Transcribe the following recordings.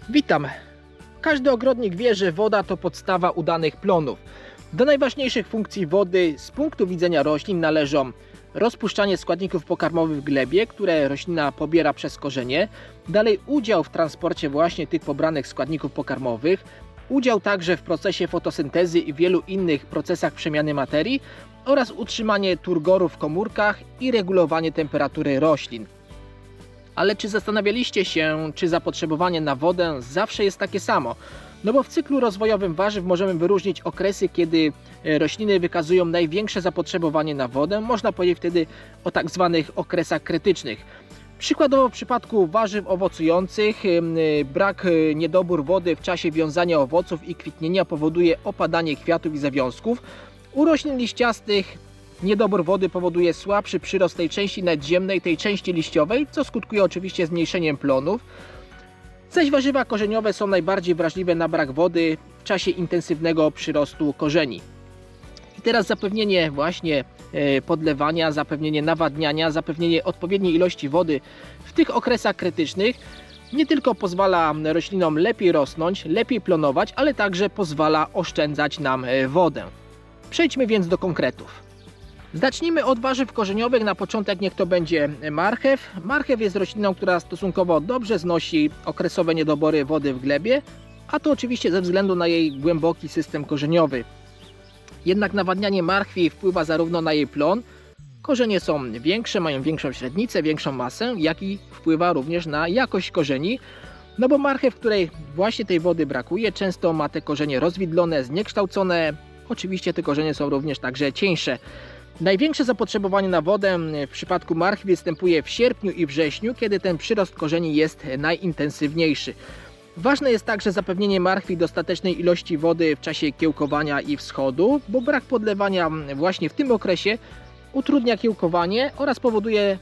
Witam! Każdy ogrodnik wie, że woda to podstawa udanych plonów. Do najważniejszych funkcji wody z punktu widzenia roślin należą rozpuszczanie składników pokarmowych w glebie, które roślina pobiera przez korzenie, dalej udział w transporcie właśnie tych pobranych składników pokarmowych, udział także w procesie fotosyntezy i wielu innych procesach przemiany materii oraz utrzymanie turgoru w komórkach i regulowanie temperatury roślin. Ale czy zastanawialiście się, czy zapotrzebowanie na wodę zawsze jest takie samo? No bo w cyklu rozwojowym warzyw możemy wyróżnić okresy, kiedy rośliny wykazują największe zapotrzebowanie na wodę. Można powiedzieć wtedy o tak zwanych okresach krytycznych. Przykładowo w przypadku warzyw owocujących niedobór wody w czasie wiązania owoców i kwitnienia powoduje opadanie kwiatów i zawiązków. U roślin liściastych niedobór wody powoduje słabszy przyrost tej części nadziemnej, tej części liściowej, co skutkuje oczywiście zmniejszeniem plonów. Zaś warzywa korzeniowe są najbardziej wrażliwe na brak wody w czasie intensywnego przyrostu korzeni. I teraz zapewnienie właśnie podlewania, zapewnienie nawadniania, zapewnienie odpowiedniej ilości wody w tych okresach krytycznych nie tylko pozwala roślinom lepiej rosnąć, lepiej plonować, ale także pozwala oszczędzać nam wodę. Przejdźmy więc do konkretów. Zacznijmy od warzyw korzeniowych. Na początek niech to będzie marchew. Marchew jest rośliną, która stosunkowo dobrze znosi okresowe niedobory wody w glebie, a to oczywiście ze względu na jej głęboki system korzeniowy. Jednak nawadnianie marchwi wpływa zarówno na jej plon, korzenie są większe, mają większą średnicę, większą masę, jak i wpływa również na jakość korzeni, no bo marchew, której właśnie tej wody brakuje, często ma te korzenie rozwidlone, zniekształcone. Oczywiście te korzenie są również także cieńsze. Największe zapotrzebowanie na wodę w przypadku marchwi występuje w sierpniu i wrześniu, kiedy ten przyrost korzeni jest najintensywniejszy. Ważne jest także zapewnienie marchwi dostatecznej ilości wody w czasie kiełkowania i wschodu, bo brak podlewania właśnie w tym okresie utrudnia kiełkowanie oraz powoduje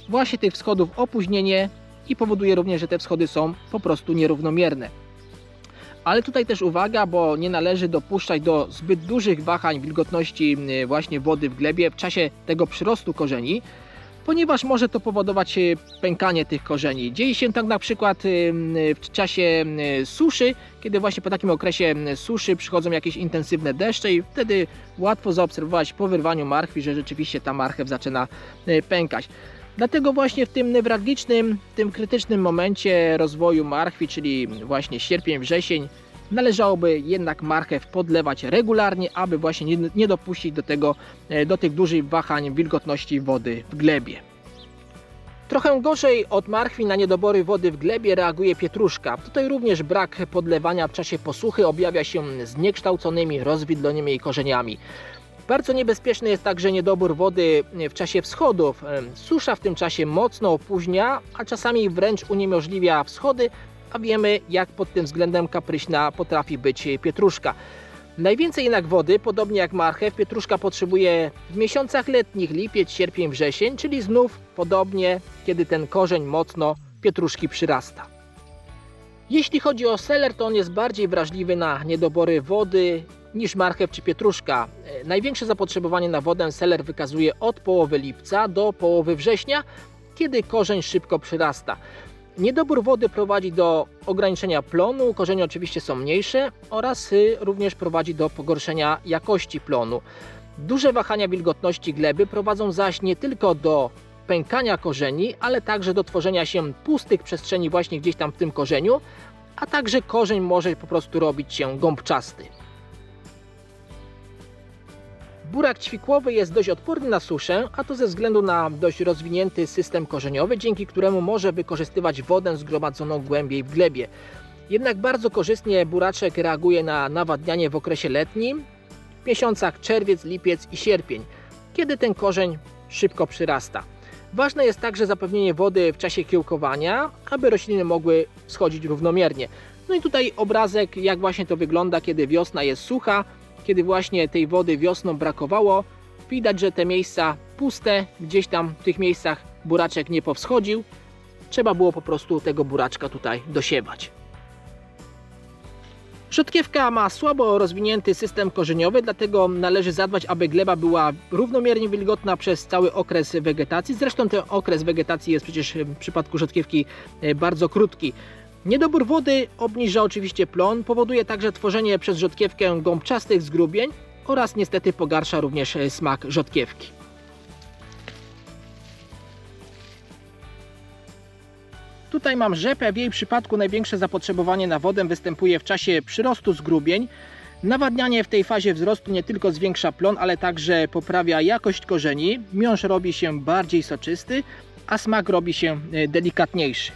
właśnie tych wschodów opóźnienie i powoduje również, że te wschody są po prostu nierównomierne. Ale tutaj też uwaga, bo nie należy dopuszczać do zbyt dużych wahań wilgotności właśnie wody w glebie w czasie tego przyrostu korzeni, ponieważ może to powodować pękanie tych korzeni. Dzieje się tak na przykład w czasie suszy, kiedy właśnie po takim okresie suszy przychodzą jakieś intensywne deszcze i wtedy łatwo zaobserwować po wyrwaniu marchwi, że rzeczywiście ta marchew zaczyna pękać. Dlatego właśnie w tym newralgicznym, tym krytycznym momencie rozwoju marchwi, czyli właśnie sierpień, wrzesień, należałoby jednak marchew podlewać regularnie, aby właśnie nie dopuścić do tych dużych wahań wilgotności wody w glebie. Trochę gorzej od marchwi na niedobory wody w glebie reaguje pietruszka. Tutaj również brak podlewania w czasie posuchy objawia się zniekształconymi, rozwidlonymi korzeniami. Bardzo niebezpieczny jest także niedobór wody w czasie wschodów. Susza w tym czasie mocno opóźnia, a czasami wręcz uniemożliwia wschody, a wiemy, jak pod tym względem kapryśna potrafi być pietruszka. Najwięcej jednak wody, podobnie jak marchew, pietruszka potrzebuje w miesiącach letnich, lipiec, sierpień, wrzesień, czyli znów podobnie, kiedy ten korzeń mocno pietruszki przyrasta. Jeśli chodzi o seler, to on jest bardziej wrażliwy na niedobory wody niż marchew czy pietruszka. Największe zapotrzebowanie na wodę seler wykazuje od połowy lipca do połowy września, kiedy korzeń szybko przyrasta. Niedobór wody prowadzi do ograniczenia plonu, korzenie oczywiście są mniejsze oraz również prowadzi do pogorszenia jakości plonu. Duże wahania wilgotności gleby prowadzą zaś nie tylko do pękania korzeni, ale także do tworzenia się pustych przestrzeni właśnie gdzieś tam w tym korzeniu, a także korzeń może po prostu robić się gąbczasty. Burak ćwikłowy jest dość odporny na suszę, a to ze względu na dość rozwinięty system korzeniowy, dzięki któremu może wykorzystywać wodę zgromadzoną głębiej w glebie. Jednak bardzo korzystnie buraczek reaguje na nawadnianie w okresie letnim, w miesiącach czerwiec, lipiec i sierpień, kiedy ten korzeń szybko przyrasta. Ważne jest także zapewnienie wody w czasie kiełkowania, aby rośliny mogły schodzić równomiernie. No i tutaj obrazek, jak właśnie to wygląda, kiedy wiosna jest sucha, kiedy właśnie tej wody wiosną brakowało. Widać, że te miejsca puste, gdzieś tam w tych miejscach buraczek nie powschodził. Trzeba było po prostu tego buraczka tutaj dosiewać. Rzodkiewka ma słabo rozwinięty system korzeniowy, dlatego należy zadbać, aby gleba była równomiernie wilgotna przez cały okres wegetacji. Zresztą ten okres wegetacji jest przecież w przypadku rzodkiewki bardzo krótki. Niedobór wody obniża oczywiście plon, powoduje także tworzenie przez rzodkiewkę gąbczastych zgrubień oraz niestety pogarsza również smak rzodkiewki. Tutaj mam rzepę, w jej przypadku największe zapotrzebowanie na wodę występuje w czasie przyrostu zgrubień. Nawadnianie w tej fazie wzrostu nie tylko zwiększa plon, ale także poprawia jakość korzeni, miąższ robi się bardziej soczysty, a smak robi się delikatniejszy.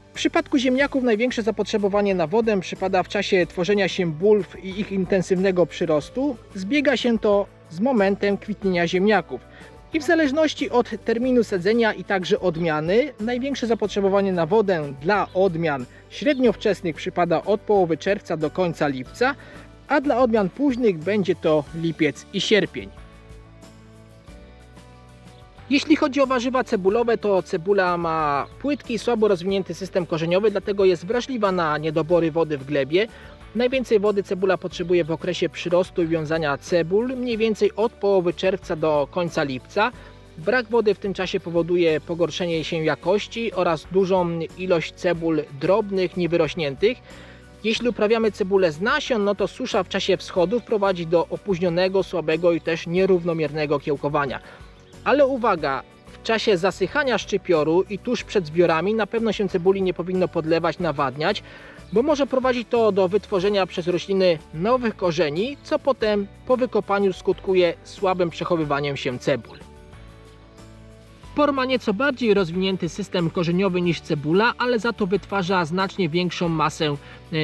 W przypadku ziemniaków największe zapotrzebowanie na wodę przypada w czasie tworzenia się bulw i ich intensywnego przyrostu. Zbiega się to z momentem kwitnienia ziemniaków. I w zależności od terminu sadzenia i także odmiany, największe zapotrzebowanie na wodę dla odmian średnio wczesnych przypada od połowy czerwca do końca lipca, a dla odmian późnych będzie to lipiec i sierpień. Jeśli chodzi o warzywa cebulowe, to cebula ma płytki i słabo rozwinięty system korzeniowy, dlatego jest wrażliwa na niedobory wody w glebie. Najwięcej wody cebula potrzebuje w okresie przyrostu i wiązania cebul, mniej więcej od połowy czerwca do końca lipca. Brak wody w tym czasie powoduje pogorszenie się jakości oraz dużą ilość cebul drobnych, niewyrośniętych. Jeśli uprawiamy cebulę z nasion, no to susza w czasie wschodów prowadzi do opóźnionego, słabego i też nierównomiernego kiełkowania. Ale uwaga, w czasie zasychania szczypioru i tuż przed zbiorami na pewno się cebuli nie powinno podlewać, nawadniać, bo może prowadzić to do wytworzenia przez rośliny nowych korzeni, co potem po wykopaniu skutkuje słabym przechowywaniem się cebul. Por ma nieco bardziej rozwinięty system korzeniowy niż cebula, ale za to wytwarza znacznie większą masę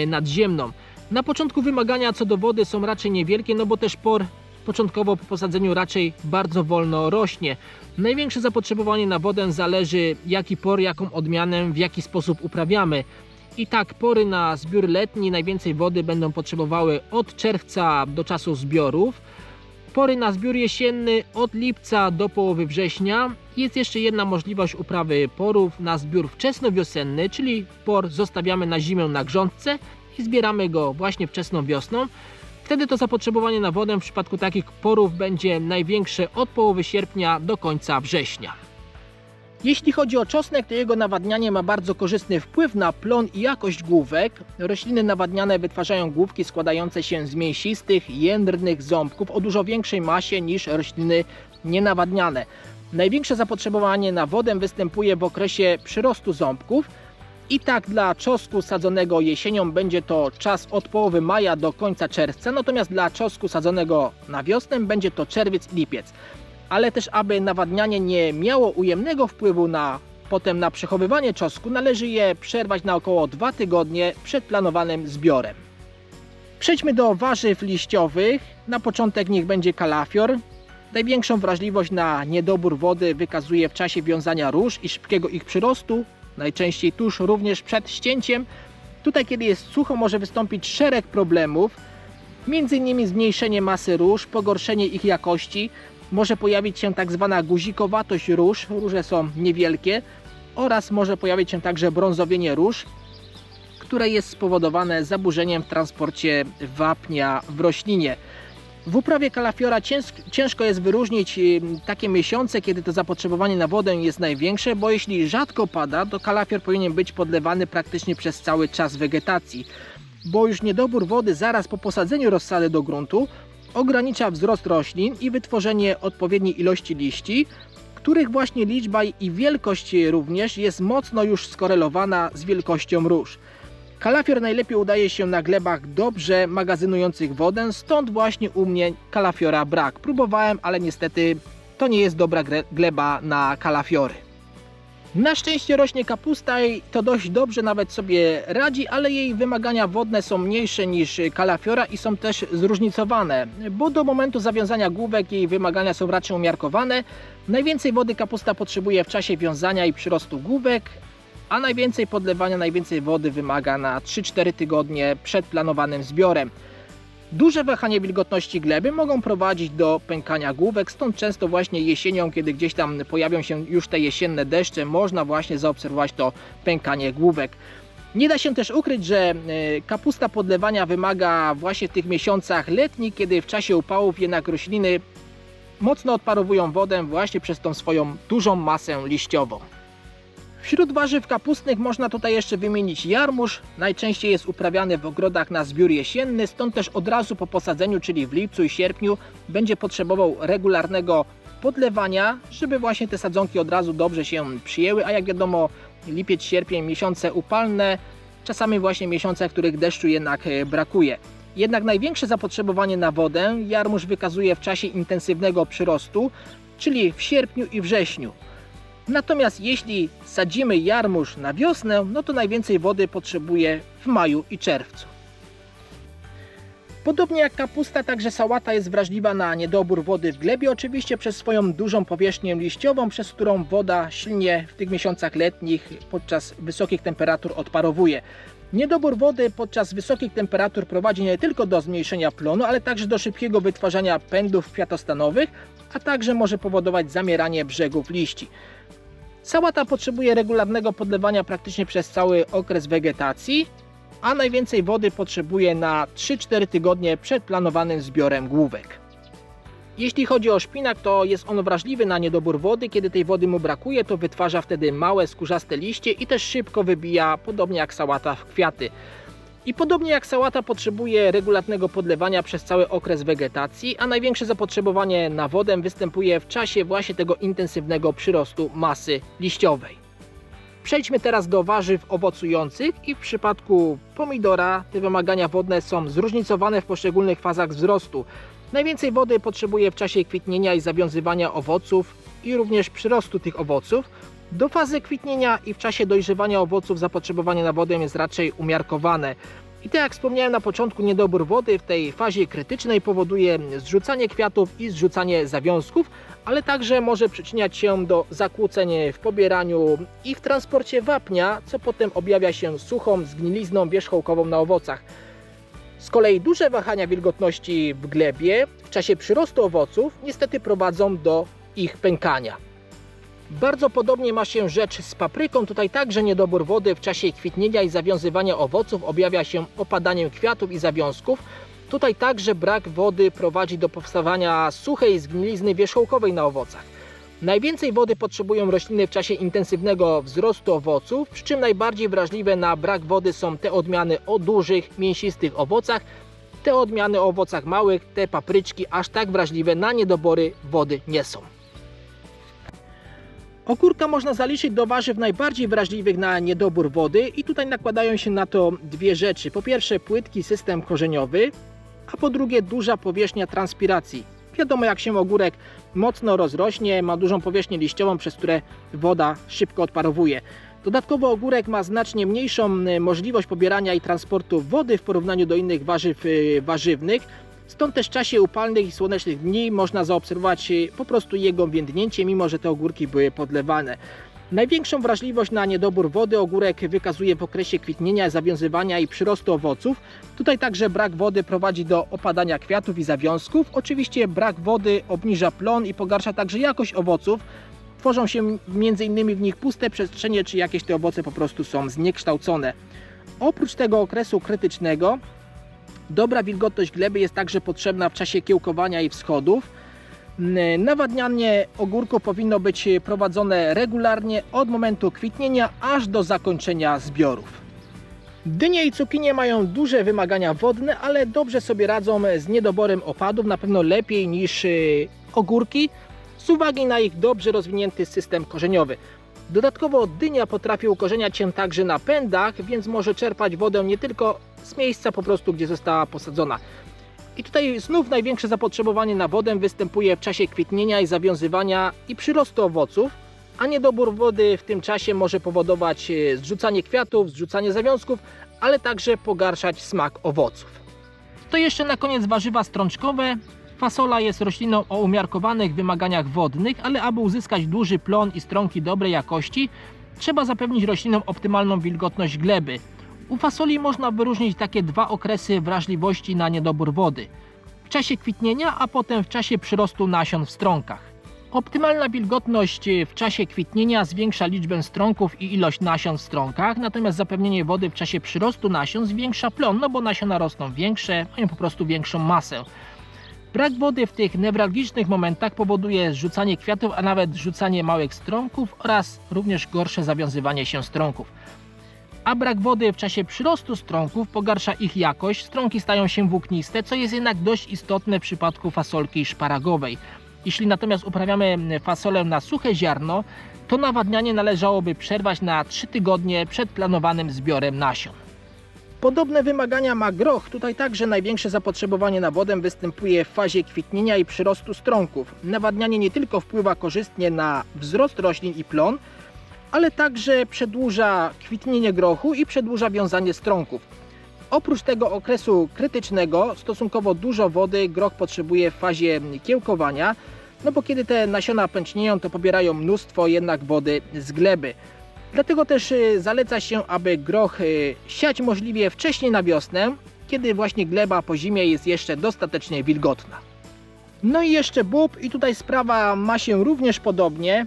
nadziemną. Na początku wymagania co do wody są raczej niewielkie, no bo też por początkowo po posadzeniu raczej bardzo wolno rośnie. Największe zapotrzebowanie na wodę zależy jaki por, jaką odmianę, w jaki sposób uprawiamy. I tak pory na zbiór letni najwięcej wody będą potrzebowały od czerwca do czasu zbiorów. Pory na zbiór jesienny od lipca do połowy września. Jest jeszcze jedna możliwość uprawy porów na zbiór wczesnowiosenny, czyli por zostawiamy na zimę na grządce i zbieramy go właśnie wczesną wiosną. Wtedy to zapotrzebowanie na wodę w przypadku takich porów będzie największe od połowy sierpnia do końca września. Jeśli chodzi o czosnek, to jego nawadnianie ma bardzo korzystny wpływ na plon i jakość główek. Rośliny nawadniane wytwarzają główki składające się z mięsistych, jędrnych ząbków o dużo większej masie niż rośliny nienawadniane. Największe zapotrzebowanie na wodę występuje w okresie przyrostu ząbków. I tak dla czosnku sadzonego jesienią będzie to czas od połowy maja do końca czerwca, natomiast dla czosnku sadzonego na wiosnę będzie to czerwiec i lipiec. Ale też aby nawadnianie nie miało ujemnego wpływu potem na przechowywanie czosnku, należy je przerwać na około 2 tygodnie przed planowanym zbiorem. Przejdźmy do warzyw liściowych. Na początek niech będzie kalafior. Największą wrażliwość na niedobór wody wykazuje w czasie wiązania róż i szybkiego ich przyrostu, najczęściej tuż również przed ścięciem. Tutaj kiedy jest sucho może wystąpić szereg problemów, m.in. zmniejszenie masy róż, pogorszenie ich jakości, może pojawić się tak zwana guzikowatość róż, róże są niewielkie oraz może pojawić się także brązowienie róż, które jest spowodowane zaburzeniem w transporcie wapnia w roślinie. W uprawie kalafiora ciężko jest wyróżnić takie miesiące, kiedy to zapotrzebowanie na wodę jest największe, bo jeśli rzadko pada, to kalafior powinien być podlewany praktycznie przez cały czas wegetacji, bo już niedobór wody zaraz po posadzeniu rozsady do gruntu ogranicza wzrost roślin i wytworzenie odpowiedniej ilości liści, których właśnie liczba i wielkość również jest mocno już skorelowana z wielkością róż. Kalafior najlepiej udaje się na glebach dobrze magazynujących wodę, stąd właśnie u mnie kalafiora brak. Próbowałem, ale niestety to nie jest dobra gleba na kalafiory. Na szczęście rośnie kapusta i to dość dobrze nawet sobie radzi, ale jej wymagania wodne są mniejsze niż kalafiora i są też zróżnicowane, bo do momentu zawiązania główek jej wymagania są raczej umiarkowane. Najwięcej wody kapusta potrzebuje w czasie wiązania i przyrostu główek, a najwięcej podlewania, najwięcej wody wymaga na 3-4 tygodnie przed planowanym zbiorem. Duże wahanie wilgotności gleby mogą prowadzić do pękania główek, stąd często właśnie jesienią, kiedy gdzieś tam pojawią się już te jesienne deszcze, można właśnie zaobserwować to pękanie główek. Nie da się też ukryć, że kapusta podlewania wymaga właśnie w tych miesiącach letnich, kiedy w czasie upałów jednak rośliny mocno odparowują wodę właśnie przez tą swoją dużą masę liściową. Wśród warzyw kapustnych można tutaj jeszcze wymienić jarmuż. Najczęściej jest uprawiany w ogrodach na zbiór jesienny, stąd też od razu po posadzeniu, czyli w lipcu i sierpniu, będzie potrzebował regularnego podlewania, żeby właśnie te sadzonki od razu dobrze się przyjęły, a jak wiadomo lipiec, sierpień, miesiące upalne, czasami właśnie miesiące, w których deszczu jednak brakuje. Jednak największe zapotrzebowanie na wodę jarmuż wykazuje w czasie intensywnego przyrostu, czyli w sierpniu i wrześniu. Natomiast jeśli sadzimy jarmuż na wiosnę, no to najwięcej wody potrzebuje w maju i czerwcu. Podobnie jak kapusta, także sałata jest wrażliwa na niedobór wody w glebie, oczywiście przez swoją dużą powierzchnię liściową, przez którą woda silnie w tych miesiącach letnich podczas wysokich temperatur odparowuje. Niedobór wody podczas wysokich temperatur prowadzi nie tylko do zmniejszenia plonu, ale także do szybkiego wytwarzania pędów kwiatostanowych, a także może powodować zamieranie brzegów liści. Sałata potrzebuje regularnego podlewania praktycznie przez cały okres wegetacji, a najwięcej wody potrzebuje na 3-4 tygodnie przed planowanym zbiorem główek. Jeśli chodzi o szpinak, to jest on wrażliwy na niedobór wody. Kiedy tej wody mu brakuje, to wytwarza wtedy małe, skórzaste liście i też szybko wybija, podobnie jak sałata, w kwiaty. I podobnie jak sałata potrzebuje regularnego podlewania przez cały okres wegetacji, a największe zapotrzebowanie na wodę występuje w czasie właśnie tego intensywnego przyrostu masy liściowej. Przejdźmy teraz do warzyw owocujących i w przypadku pomidora te wymagania wodne są zróżnicowane w poszczególnych fazach wzrostu. Najwięcej wody potrzebuje w czasie kwitnienia i zawiązywania owoców i również przyrostu tych owoców. Do fazy kwitnienia i w czasie dojrzewania owoców zapotrzebowanie na wodę jest raczej umiarkowane. I tak jak wspomniałem na początku, niedobór wody w tej fazie krytycznej powoduje zrzucanie kwiatów i zrzucanie zawiązków, ale także może przyczyniać się do zakłóceń w pobieraniu i w transporcie wapnia, co potem objawia się suchą zgnilizną wierzchołkową na owocach. Z kolei duże wahania wilgotności w glebie w czasie przyrostu owoców niestety prowadzą do ich pękania. Bardzo podobnie ma się rzecz z papryką. Tutaj także niedobór wody w czasie kwitnienia i zawiązywania owoców objawia się opadaniem kwiatów i zawiązków. Tutaj także brak wody prowadzi do powstawania suchej zgnilizny wierzchołkowej na owocach. Najwięcej wody potrzebują rośliny w czasie intensywnego wzrostu owoców, przy czym najbardziej wrażliwe na brak wody są te odmiany o dużych, mięsistych owocach. Te odmiany o owocach małych, te papryczki, aż tak wrażliwe na niedobory wody nie są. Ogórka można zaliczyć do warzyw najbardziej wrażliwych na niedobór wody i tutaj nakładają się na to dwie rzeczy. Po pierwsze płytki system korzeniowy, a po drugie duża powierzchnia transpiracji. Wiadomo, jak się ogórek mocno rozrośnie, ma dużą powierzchnię liściową, przez które woda szybko odparowuje. Dodatkowo ogórek ma znacznie mniejszą możliwość pobierania i transportu wody w porównaniu do innych warzyw warzywnych. Stąd też w czasie upalnych i słonecznych dni można zaobserwować po prostu jego więdnięcie, mimo że te ogórki były podlewane. Największą wrażliwość na niedobór wody ogórek wykazuje w okresie kwitnienia, zawiązywania i przyrostu owoców. Tutaj także brak wody prowadzi do opadania kwiatów i zawiązków. Oczywiście brak wody obniża plon i pogarsza także jakość owoców. Tworzą się m.in. w nich puste przestrzenie, czy jakieś te owoce po prostu są zniekształcone. Oprócz tego okresu krytycznego dobra wilgotność gleby jest także potrzebna w czasie kiełkowania i wschodów. Nawadnianie ogórku powinno być prowadzone regularnie od momentu kwitnienia aż do zakończenia zbiorów. Dynie i cukinie mają duże wymagania wodne, ale dobrze sobie radzą z niedoborem opadów, na pewno lepiej niż ogórki, z uwagi na ich dobrze rozwinięty system korzeniowy. Dodatkowo dynia potrafi ukorzeniać się także na pędach, więc może czerpać wodę nie tylko z miejsca po prostu, gdzie została posadzona. I tutaj znów największe zapotrzebowanie na wodę występuje w czasie kwitnienia i zawiązywania i przyrostu owoców, a niedobór wody w tym czasie może powodować zrzucanie kwiatów, zrzucanie zawiązków, ale także pogarszać smak owoców. To jeszcze na koniec warzywa strączkowe. Fasola jest rośliną o umiarkowanych wymaganiach wodnych, ale aby uzyskać duży plon i stronki dobrej jakości, trzeba zapewnić roślinom optymalną wilgotność gleby. U fasoli można wyróżnić takie dwa okresy wrażliwości na niedobór wody. W czasie kwitnienia, a potem w czasie przyrostu nasion w stronkach. Optymalna wilgotność w czasie kwitnienia zwiększa liczbę strąków i ilość nasion w strąkach, natomiast zapewnienie wody w czasie przyrostu nasion zwiększa plon, no bo nasiona rosną większe, mają po prostu większą masę. Brak wody w tych newralgicznych momentach powoduje zrzucanie kwiatów, a nawet zrzucanie małych strąków oraz również gorsze zawiązywanie się strąków. A brak wody w czasie przyrostu strąków pogarsza ich jakość, strąki stają się włókniste, co jest jednak dość istotne w przypadku fasolki szparagowej. Jeśli natomiast uprawiamy fasolę na suche ziarno, to nawadnianie należałoby przerwać na 3 tygodnie przed planowanym zbiorem nasion. Podobne wymagania ma groch. Tutaj także największe zapotrzebowanie na wodę występuje w fazie kwitnienia i przyrostu strąków. Nawadnianie nie tylko wpływa korzystnie na wzrost roślin i plon, ale także przedłuża kwitnienie grochu i przedłuża wiązanie strąków. Oprócz tego okresu krytycznego stosunkowo dużo wody groch potrzebuje w fazie kiełkowania, no bo kiedy te nasiona pęcznieją, to pobierają mnóstwo jednak wody z gleby. Dlatego też zaleca się, aby groch siać możliwie wcześniej na wiosnę, kiedy właśnie gleba po zimie jest jeszcze dostatecznie wilgotna. No i jeszcze bób, i tutaj sprawa ma się również podobnie.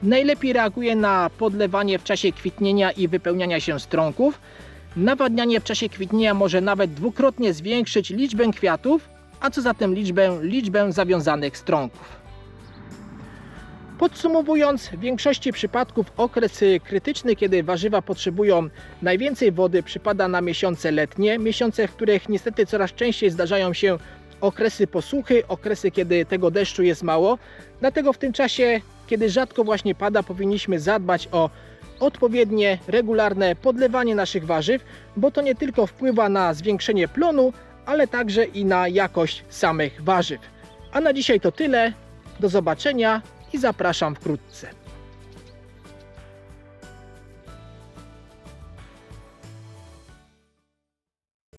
Najlepiej reaguje na podlewanie w czasie kwitnienia i wypełniania się strąków. Nawadnianie w czasie kwitnienia może nawet dwukrotnie zwiększyć liczbę kwiatów, a co za tym liczbę zawiązanych strąków. Podsumowując, w większości przypadków okres krytyczny, kiedy warzywa potrzebują najwięcej wody, przypada na miesiące letnie, miesiące, w których niestety coraz częściej zdarzają się okresy posuchy, okresy, kiedy tego deszczu jest mało. Dlatego w tym czasie, kiedy rzadko właśnie pada, powinniśmy zadbać o odpowiednie, regularne podlewanie naszych warzyw, bo to nie tylko wpływa na zwiększenie plonu, ale także i na jakość samych warzyw. A na dzisiaj to tyle. Do zobaczenia i zapraszam wkrótce.